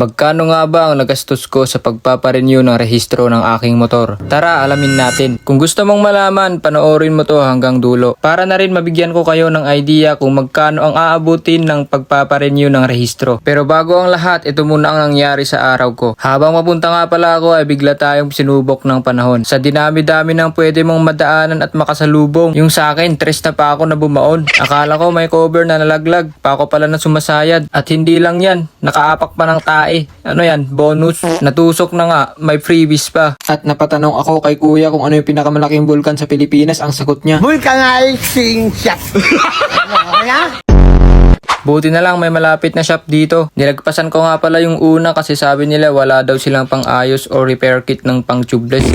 Magkano nga ba ang nagastos ko sa pagpaparenew ng rehistro ng aking motor? Tara, alamin natin. Kung gusto mong malaman, panoorin mo to hanggang dulo. Para na rin mabigyan ko kayo ng idea kung magkano ang aabutin ng pagpaparenew ng rehistro. Pero bago ang lahat, ito muna ang nangyari sa araw ko. Habang mapunta nga pala ako ay bigla tayong sinubok ng panahon. Sa dinami-dami ng pwede mong madaanan at makasalubong, yung sa akin, tres na pa ako na bumaon. Akala ko may cover na nalaglag, pa ako pala na sumasayad. At hindi lang yan, nakaapak pa ng tae. Ano yan, bonus. Natusok na nga, may freebies pa. At napatanong ako kay kuya kung ano yung pinakamalaking bulkan sa Pilipinas. Ang sagot niya, Vulcanizing shop. buti na lang may malapit na shop dito. Nilagpasan ko nga pala yung una kasi sabi nila wala daw silang pang-ayos o repair kit ng pang tubeless.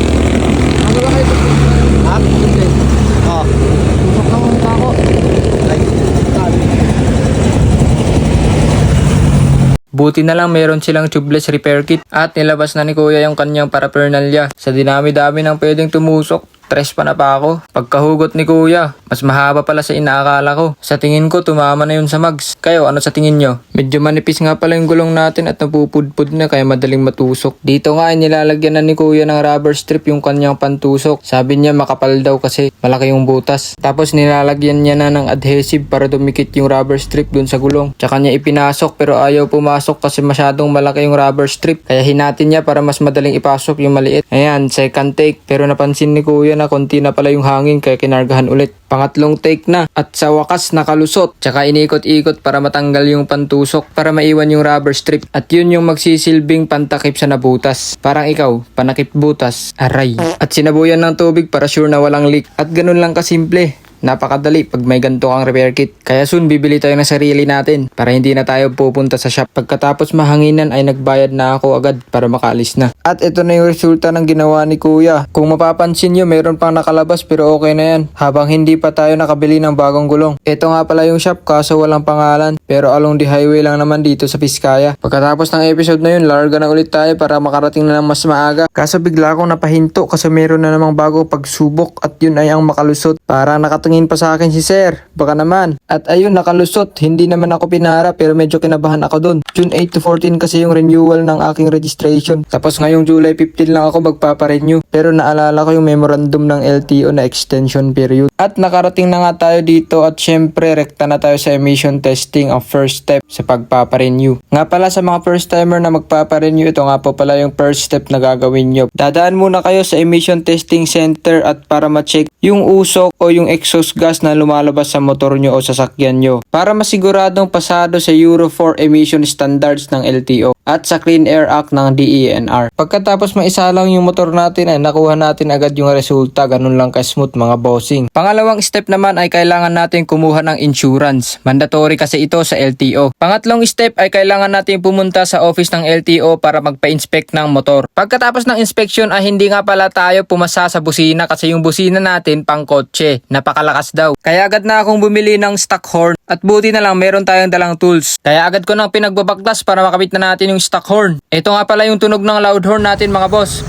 Buti na lang meron silang tubeless repair kit at nilabas na ni kuya yung kanyang paraphernalia. Sa dinami-dami ng pwedeng tumusok, tres pa na pa ako. Pagkahugot ni kuya, mas mahaba pala sa inaakala ko. Sa tingin ko, tumama na yun sa mags. Kayo, ano sa tingin nyo? Medyo manipis nga pala yung gulong natin at napupudpud na kaya madaling matusok. Dito nga ay nilalagyan na ni kuya ng rubber strip yung kanyang pantusok. Sabi niya makapal daw kasi malaki yung butas. Tapos nilalagyan niya na ng adhesive para dumikit yung rubber strip dun sa gulong. Tsaka niya ipinasok pero ayaw pumasok kasi masyadong malaki yung rubber strip. Kaya hinatin niya para mas madaling ipasok yung maliit. Ayan, second take. Pero napansin ni kuya na konti na pala yung hangin kaya kinargahan ulit. Pangatlong take na at sa wakas nakalusot. Tsaka inikot-ikot para matanggal yung pantusok para maiwan yung rubber strip. At yun yung magsisilbing pantakip sa nabutas. Parang ikaw, panakip butas. Aray. At sinabuyan ng tubig para sure na walang leak. At ganun lang kasimple. Napakadali pag may ganito kang repair kit. Kaya soon bibili tayo ng sarili natin para hindi na tayo pupunta sa shop. Pagkatapos mahanginan ay nagbayad na ako agad para makaalis na. At ito na yung resulta ng ginawa ni kuya. Kung mapapansin nyo meron pang nakalabas pero okay na yan. Habang hindi pa tayo nakabili ng bagong gulong. Ito nga pala yung shop kaso walang pangalan. Pero along the highway lang naman dito sa Piskaya. Pagkatapos ng episode na yun, larga na ulit tayo para makarating na ng mas maaga. Kaso bigla akong napahinto kasi meron na namang bago pagsubok at yun ay ang makalusot. Para nakatingin pa sa akin si sir, baka naman. At ayun, nakalusot. Hindi naman ako pinara pero medyo kinabahan ako dun. June 8 to 14 kasi yung renewal ng aking registration. Tapos ngayong July 15 lang ako magpaparenew. Pero naalala ko yung memorandum ng LTO na extension period. At nakarating na nga tayo dito at syempre rekta na tayo sa emission testing ang first step sa pagpaparenew. Nga pala sa mga first timer na magpaparenew, ito nga po pala yung first step na gagawin nyo. Dadaan muna kayo sa emission testing center at para ma-check yung usok o yung exhaust gas na lumalabas sa motor nyo o sasakyan nyo para masiguradong pasado sa Euro 4 emission standards ng LTO at sa Clean Air Act ng DENR. Pagkatapos maisalang yung motor natin ay nakuha natin agad yung resulta. Ganun lang ka-smooth mga bossing. Pangalawang step naman ay kailangan natin kumuha ng insurance. Mandatory kasi ito sa LTO. Pangatlong step ay kailangan natin pumunta sa office ng LTO para magpa-inspect ng motor. Pagkatapos ng inspection ay hindi nga pala tayo pumasa sa busina kasi yung busina natin pang kotse. Napakalakas daw. Kaya agad na akong bumili ng stock horn at buti na lang meron tayong dalang tools. Kaya agad ko nang pinagbabaklas para makabit na natin yung stock horn. Ito nga pala yung tunog ng loud horn natin mga boss.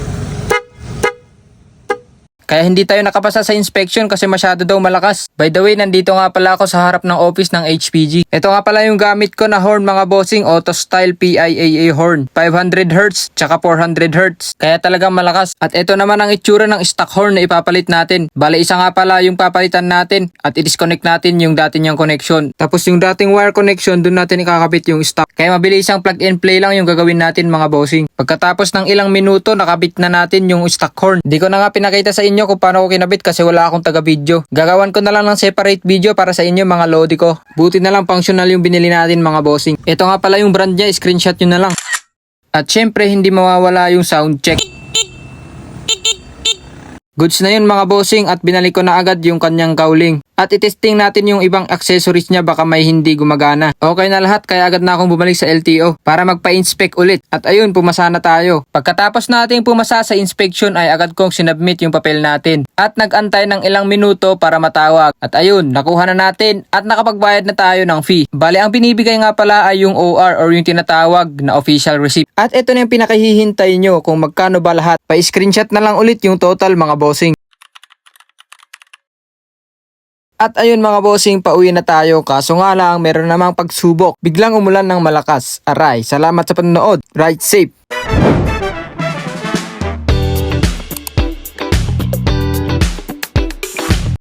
Kaya hindi tayo nakapasa sa inspection kasi masyado daw malakas. By the way, nandito nga pala ako sa harap ng office ng HPG. Ito nga pala yung gamit ko na horn mga bossing, Auto Style PIAA horn. 500Hz tsaka 400Hz. Kaya talagang malakas. At ito naman ang itsura ng stock horn na ipapalit natin. Bale isa nga pala yung papalitan natin at i-disconnect natin yung dati niyang connection. Tapos yung dating wire connection, dun natin ikakabit yung stock. Kaya mabilis ang plug and play lang yung gagawin natin mga bossing. Pagkatapos ng ilang minuto, nakabit na natin yung stock horn. Di ko na nga pinakita sa inyo kung paano ko kinabit kasi wala akong taga-video. Gagawan ko na lang ng separate video para sa inyo mga lodi ko. Buti na lang functional yung binili natin mga bossing. Ito nga pala yung brand niya, screenshot nyo na lang. At syempre hindi mawawala yung sound check. Goods na yun mga bossing at binalik ko na agad yung kanyang cowling. At itesting natin yung ibang accessories niya baka may hindi gumagana. Okay na lahat kaya agad na akong bumalik sa LTO para magpa-inspect ulit. At ayun, pumasa na tayo. Pagkatapos nating pumasa sa inspection ay agad kong sinubmit yung papel natin. At nag-antay ng ilang minuto para matawag. At ayun, nakuha na natin at nakapagbayad na tayo ng fee. Bale, ang binibigay nga pala ay yung OR or yung tinatawag na official receipt. At ito na yung pinakahihintay nyo kung magkano ba lahat. Pa-screenshot na lang ulit yung total mga bossing. At ayun mga bossing, pauwi na tayo. Kaso nga lang, meron namang pagsubok. Biglang umulan ng malakas. Aray, salamat sa panonood. Ride safe!